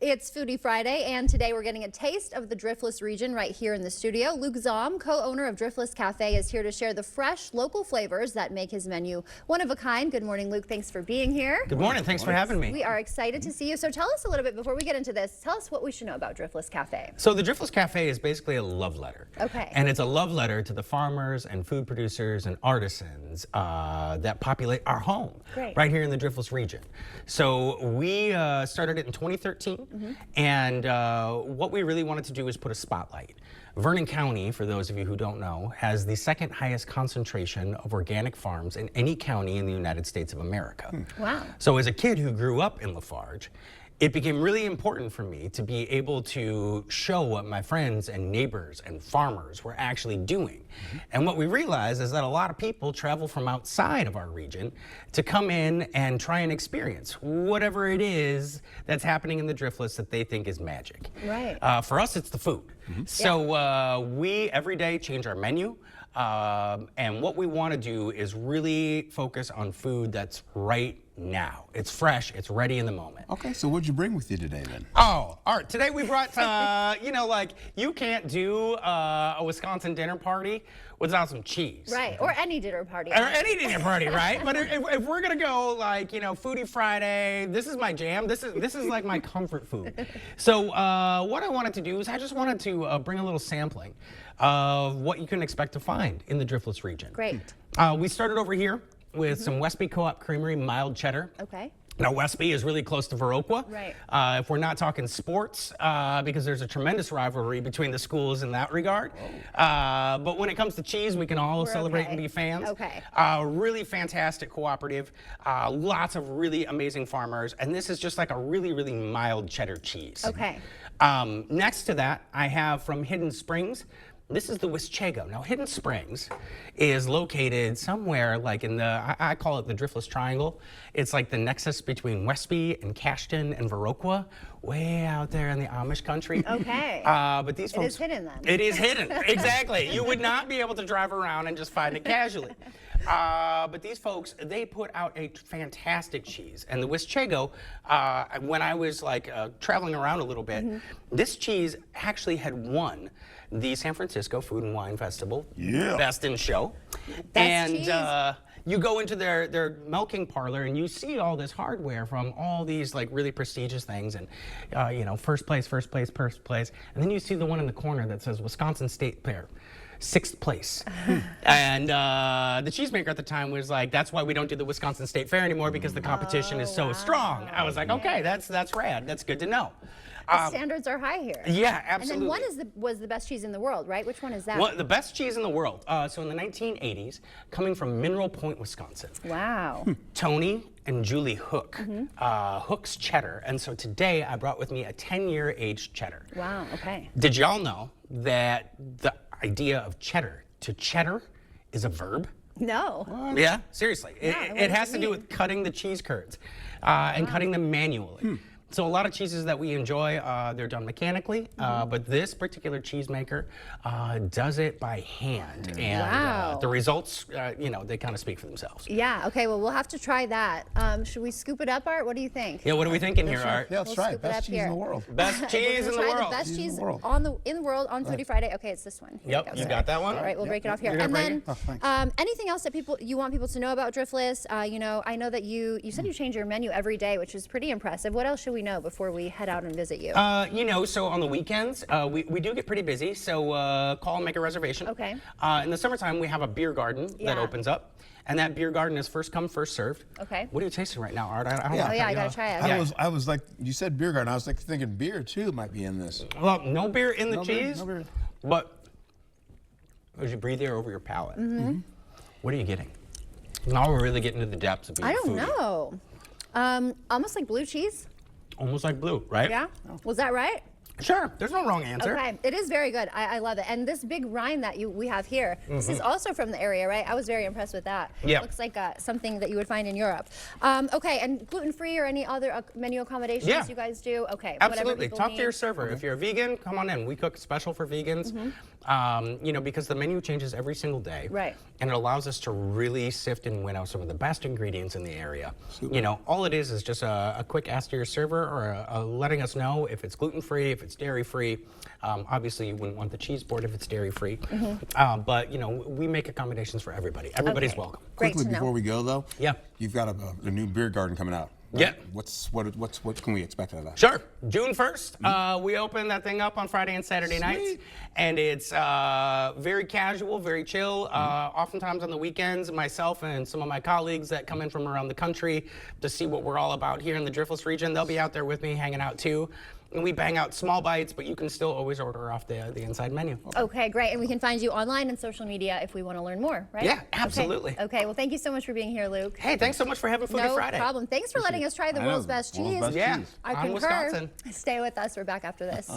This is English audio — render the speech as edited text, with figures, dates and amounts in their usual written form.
It's Foodie Friday, and today we're getting a taste of the Driftless region right here in the studio. Luke Zom, co-owner of Driftless Cafe, is here to share the fresh local flavors that make his menu one of a kind. Good morning, Luke. Thanks for being here. Good morning. Thanks for having me. We are excited to see you. So tell us a little bit, before we get into this, tell us what we should know about Driftless Cafe. So the Driftless Cafe is basically a love letter. Okay. And it's a love letter to the farmers and food producers and artisans that populate our home. Great. Right here in the Driftless region. So we started it in 2013. And what we really wanted to do is put a spotlight. Vernon County, for those of you who don't know, has the second highest concentration of organic farms in any county in the United States of America. Wow. So as a kid who grew up in Lafarge, it became really important for me to be able to show what my friends and neighbors and farmers were actually doing. And what we realized is that a lot of people travel from outside of our region to come in and try and experience whatever it is that's happening in the Driftless that they think is magic. Right. For us, it's the food. So we every day change our menu. And what we want to do is really focus on food that's right now. It's fresh, it's ready in the moment. Okay, so what'd you bring with you today then? Oh, all right, today we brought, you know, like you can't do a Wisconsin dinner party without some cheese. Right, or any dinner party. Or any dinner party, right? But if we're gonna go like, you know, Foodie Friday, this is my jam. This is like my comfort food. So what I wanted to do is I just wanted to bring a little sampling of what you can expect to find in the Driftless region. Great. We started over here with some Westby Co-op Creamery mild cheddar. Okay. Now, Westby is really close to Viroqua. Right. If we're not talking sports, because there's a tremendous rivalry between the schools in that regard. But when it comes to cheese, we can all celebrate and be fans. Okay. Really fantastic cooperative. Lots of really amazing farmers. And this is just like a really, really mild cheddar cheese. Okay. Next to that, I have from Hidden Springs. This is the Wischego. Now, Hidden Springs is located somewhere like in the, I call it the Driftless Triangle. It's like the nexus between Westby and Cashton and Viroqua, way out there in the Amish country. Okay. But these folks. It is hidden then. It is hidden, exactly. You would not be able to drive around and just find it casually. But these folks, they put out a fantastic cheese. And the Wischego, when I was like traveling around a little bit, this cheese actually had won the San Francisco Food and Wine Festival Best in Show. Best cheese. You go into their milking parlor and you see all this hardware from all these like really prestigious things and you know, first place, and then you see the one in the corner that says Wisconsin State Fair. 6th place. And the cheesemaker at the time was like, that's why we don't do the Wisconsin State Fair anymore, because the competition is so strong. I was like, okay, that's rad. That's good to know. The standards are high here. Yeah, absolutely. And then one was the best cheese in the world, right? Which one is that? Well, the best cheese in the world. So in the 1980s, coming from Mineral Point, Wisconsin. Wow. Tony and Julie Hook, Hook's Cheddar. And so today I brought with me a 10-year aged cheddar. Wow, okay. Did y'all know that the idea of cheddar to cheddar is a verb? No. What? Yeah, seriously. Yeah, It has to do with cutting the cheese curds and cutting them manually. So a lot of cheeses that we enjoy, they're done mechanically, but this particular cheesemaker does it by hand. And the results, you know, they kind of speak for themselves. Yeah, okay, well, we'll have to try that. Should we scoop it up, Art? What do you think? Yeah, what are we thinking here, Art? Yeah, let's try it. Best cheese in the world. Best cheese in the Try world. the best cheese in the world. in the world on Foodie Friday. Okay, it's this one. Here Yep, we go, you sorry. got that one? All right, we'll break it off here. You're And gonna then, break anything else that you want people to know about Driftless? You know, I know that you said you change your menu every day, which is pretty impressive. What else should we know before we head out and visit you? You know, so on the weekends, we do get pretty busy, so call and make a reservation. Okay. In the summertime, we have a beer garden that opens up, and that beer garden is first come, first served. Okay. What are you tasting right now, Art? I don't Yeah. wanna Oh, yeah, cut I you gotta off. try it. I was like, you said beer garden. I was like thinking beer too might be in this. Well, no beer in the No beer, cheese, no beer. but as you breathe air over your palate, what are you getting? Now we're really getting to the depths of being I don't foodie. know. Almost like blue cheese. Almost like blue, right? Yeah? Was that right? Sure, there's no wrong answer. Okay, it is very good. I love it. And this big rind that we have here, this is also from the area, right? I was very impressed with that. Yeah. Looks like something that you would find in Europe. Okay, and gluten-free or any other menu accommodations you guys do? Okay. Absolutely. Whatever Talk people to your need. server. If you're a vegan, come on in. We cook special for vegans. You know, because the menu changes every single day. Right. And it allows us to really sift and win out some of the best ingredients in the area. Super. You know, all it is just a quick ask to your server or letting us know if it's gluten-free, if it's dairy-free. Obviously, you wouldn't want the cheese board if it's dairy-free. But, you know, we make accommodations for everybody. Everybody's welcome. Great Quickly to know. before we go though, Yeah. you've got a new beer garden coming out. Right? Yeah. What can we expect out of that? Sure. June 1st, we open that thing up on Friday and Saturday nights. And it's very casual, very chill. Oftentimes on the weekends, myself and some of my colleagues that come in from around the country to see what we're all about here in the Driftless region, they'll be out there with me hanging out too. And we bang out small bites, but you can still always order off the inside menu. Okay, great. And we can find you online and social media if we want to learn more, right? Yeah, absolutely. Okay, well, thank you so much for being here, Luke. Hey, thanks so much for having Foodie No Friday. problem. Thanks for letting us try the world's best cheese. World's best Yeah, cheese. I on concur. Wisconsin. Stay with us. We're back after this.